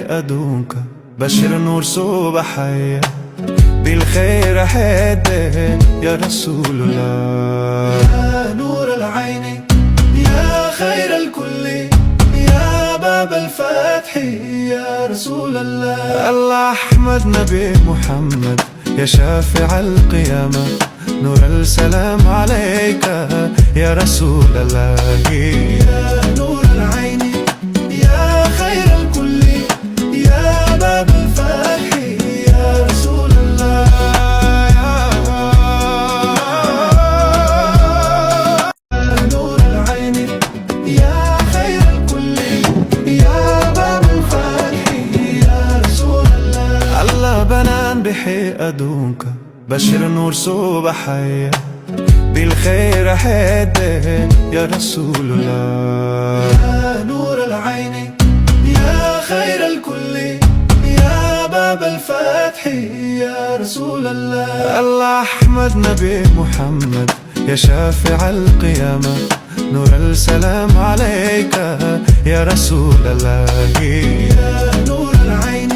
بحقدونك بشر نور صوبة حية بالخير حياتي يا رسول الله. يا نور العين يا خير الكل يا باب الفتح يا رسول الله. الله أحمد نبي محمد يا شافع القيامة نور السلام عليك يا رسول الله. يا نور العين يا خير الكل يا باب الفتح يا رسول الله. يا نور العين يا خير الكل يا باب الفتح يا رسول الله. الله بنان بحقدونك بشر نور صوبة حية بالخير حياتي يا رسول الله. يا نور العين يا خير الكل يا باب الفتح يا رسول الله. الله أحمد نبي محمد يا شافع القيامة نور السلام عليك يا رسول الله. يا نور العين